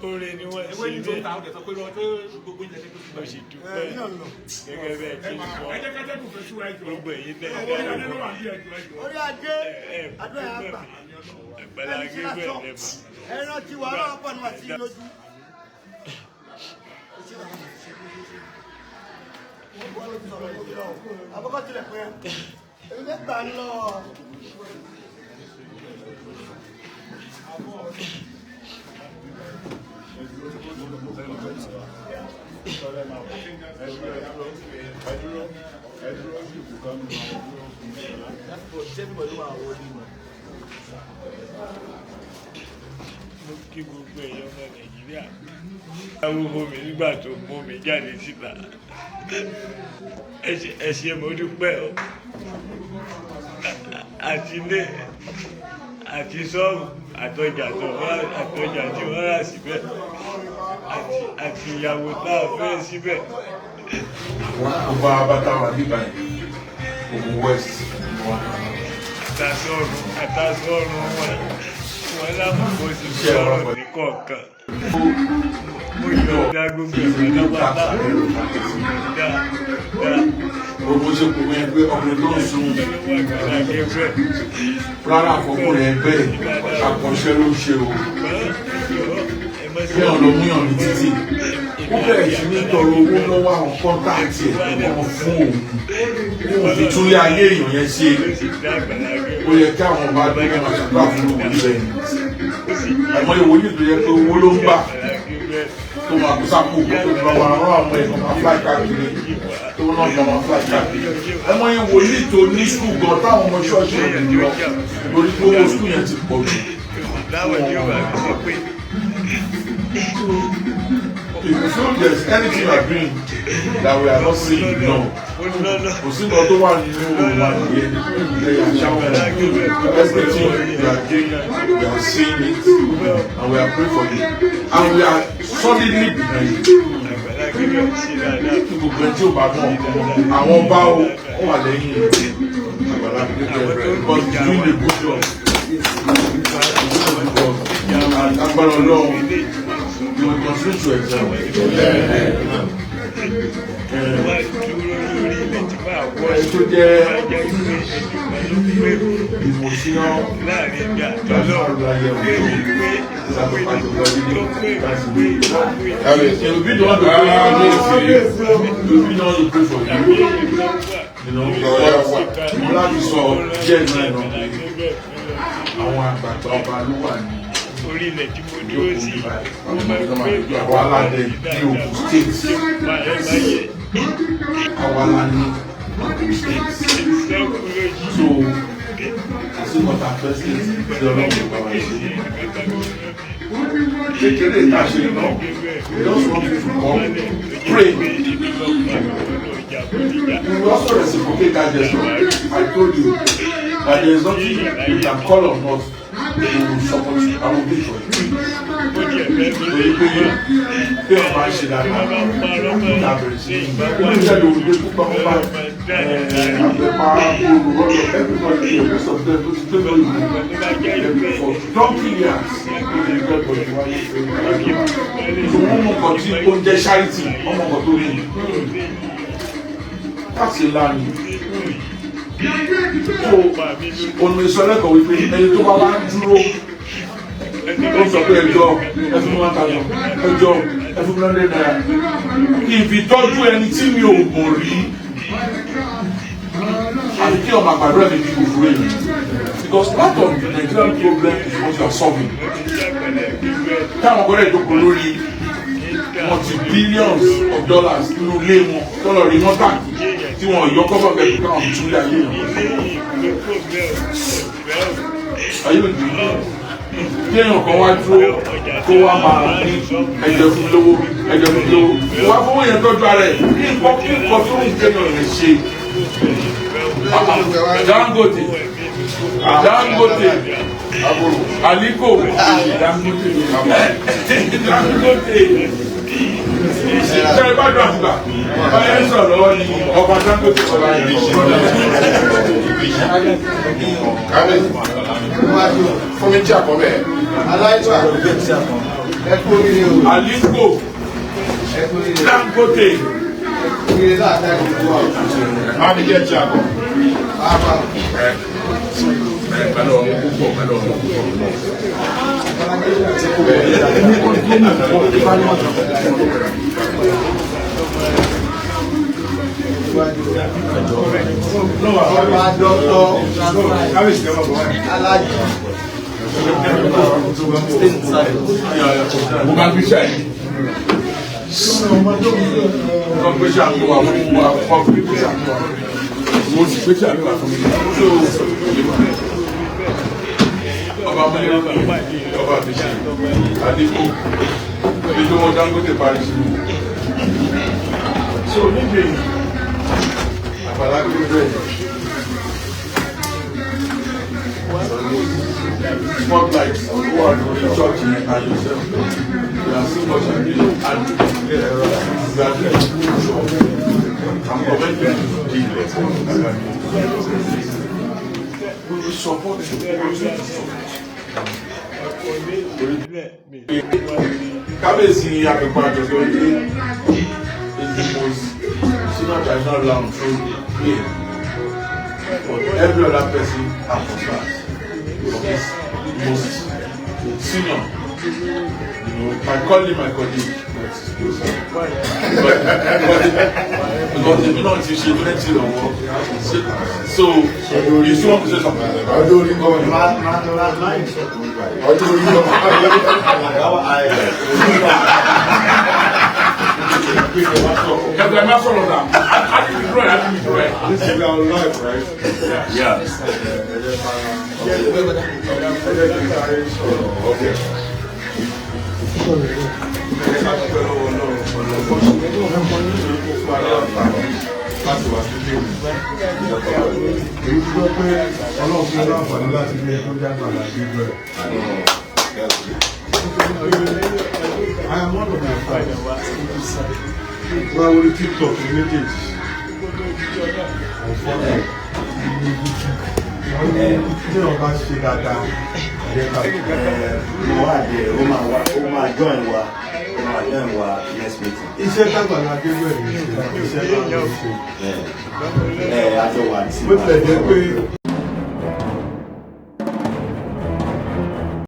Orin ni wọ́n ṣe ilé mo sì dúpẹ́ gẹ́gẹ́ bẹ́ẹ̀ kí n sọ gbogbo èyí bẹ́ẹ̀ orí ajé àdúrà àgbà Àgbàlá Gabriel lẹ́mọ̀. ẹran tí wà á pọ̀ níwà sí lójú. àbúkọ́ tilẹ̀ pé èmi lè gbà ń lọ. Mo kí gbogbo èèyàn ọmọ Nàìjíríà. Awúwo mi nígbà tó mú mi jáde síta. Ẹ ṣé mo dúpẹ́ o. Àti ilé àti ṣọ́ọ̀bù àtọjà tí wọ́n rà síbẹ̀ àti ìyàwó tá a fẹ́ síbẹ̀. Wọ́n bá bàtà wà nígbà yìí, Ògùn West. Àtàsọ́rùn wọn lámùkó sí sọ̀rọ̀ ní kọ̀ọ̀kan. Mo yọ ọ̀dà gbogbo ẹ̀fọ́ lápá Gbogbo ṣe kò wọ́n ẹgbẹ́ ọkùnrin tó ń sun rárá àkọ́kọ́ rẹ̀ ẹgbẹ́ àkànṣe ló ń ṣe o. Kí ọ̀nà míyàn ní títì. Ó bẹ̀rẹ̀ sí ní tọrọ owó lọ́wọ́ àwọn kọ́ńtáàtì ẹ̀ wọ́n fún òun. Ó fi túlé ayé èèyàn yẹn ṣe. Ó yẹ kí àwọn ọba gbẹ́gbẹ́ máa ṣàdúrà fún òun níbẹ̀ yìí. Àmọ́ ìwòye tó yẹ pé owó ló ń gbà tó máa kó sápò tó lọ wà rán àwọn èèyàn máa fly káàkiri tó náà jọ máa fly káàkiri. Àmọ́ ìwòye tó ní skul gan táwọn ọmọ ṣọ́ọ̀ṣì ò ní lọ lórí gbogbo skul yẹn ti pọ̀ jù. If you feel there's anything you are doing that we are not seeing, no. Kò sí nǹkan tó wà nínú òun àgbẹ̀ ẹ̀yà ṣáwọn everything we are doing, we are seeing it, and we are praying for you, and we are solidly behind you. Gbogbo ẹni tí ó bá mọ̀ àwọn bá ó wà lẹ́yìn Àgbàlá Gabriel because he is doing a good job. Agbára Ọlọ́run. You will continue to excel. Ètò jẹ́ emotional orílẹ̀ tí mo dúró sí àwọn aládé ní Ògùn state àwọn aládé ní Ògùn state so àsìkọ̀tà first state ti ọlọ́run bá wà ṣe kékeré ìtàṣe náà we just want you to come pray we also reciprocate that gesture. I told you that there is nothing you can call on us to support you. I will be for you. Bí ọba ṣe dáadáa, ní abẹ̀rẹ̀ sí ní ìṣẹ̀lẹ̀ òwúdé púpọ̀ púpọ̀ àgbẹ̀pá olùrọ̀lọ̀ everybody in the rest of them to take on you for donkey years. So wọ́n mọ̀ kàn tí ó ń jẹ́ charity, wọ́n mọ̀ kàn tó rí ni. Láti lánìí. So ònà ìsọ̀lẹ́kọ̀ọ́ wípé ẹni tó bá wá ń dúró ó sọ pé ẹjọ́ ẹfún wọn kàlọ ẹjọ́ ẹfún wọn lé náírà kí n fi tọ́jú ẹni tí mi ò mọ̀ rí àti kí ọmọ àgbàdo ẹni bí gbogbo èyí because part of the Nigerian problem is what you are solving. Táwọn ọgbọ́dọ̀ ìdókòó lórí multi-billions of dollars nínú ilé wọn tọ́lọ̀ rí wọ́n tàkì tí wọ́n yọ kọ́bọ̀ bẹ̀rẹ̀ káwọn fi túlẹ̀ ayé yẹn. Ayé òdì kí èèyàn kan wá dúró kó wá máa ní ẹ̀jẹ̀ fún lówó ẹ̀jẹ̀ fún lówó wá fowó yẹn tọ́jú ara ẹ̀ kí nǹkan tó ń kéèyàn lè ṣe. Dangote Aliko Dangote ṣe bá dùn àgbà báyẹn ń sọ̀rọ̀ lọ́wọ́ ni ọba Dangote sọ̀rọ̀ ayé fún mi jà kọ́ bẹ́ẹ̀. aláìsàn ẹkú oríire o. Aliko Dangote. oríire láàtà ìlú wa. Má mi jẹ́ jà kọ́. Pẹ̀lú ọmọ púpọ̀ pẹ̀lú ọmọ púpọ̀. Ọba dọ́tọ̀ alájì. Mo máa ń gbé ṣáà yìí. Mo gbé ṣáà tó wà fún wa fún gbé ṣáà tó wà. Mo sì gbé ṣáà mi wà fún mi. Ọba Mẹ́rin ọba Bíṣì Adéko ibi tó wọ́n Dangote parí sí mi. So níbi àbàlá gbé bẹ́ẹ̀. Small lights who are doing church in yourself. You are still watching me and you are there. I'm commenting to we will support you. Kábíyèsí akẹ́kọ̀ọ́ àjọṣe orí is the most senior traditional lounge so here for every other person and for class is most senior. You know, I call him my colleague, but they do not teach you plenty of work. So you still want to say something? I don't really know. I'm not sure of that. I think it's right. This is our life, right? Yeah. Okay. Láti wá sí ilé èyí tí wọ́n pé ọlọ́run fún láǹfààní láti ilé tó jágbà láti ibẹ̀. I am one of my friends. Wọ́n wọlé TikTok ní méjèèjì. Tí wọ́n bá ṣe dáadáa, mo wà dé ó máa join wa next meeting. Iṣẹ́ tágbàlá Gabriel ní ṣe iṣẹ́ náà ló ṣe. Àjọ wà ní sí. Bó tilẹ̀ jẹ́ pé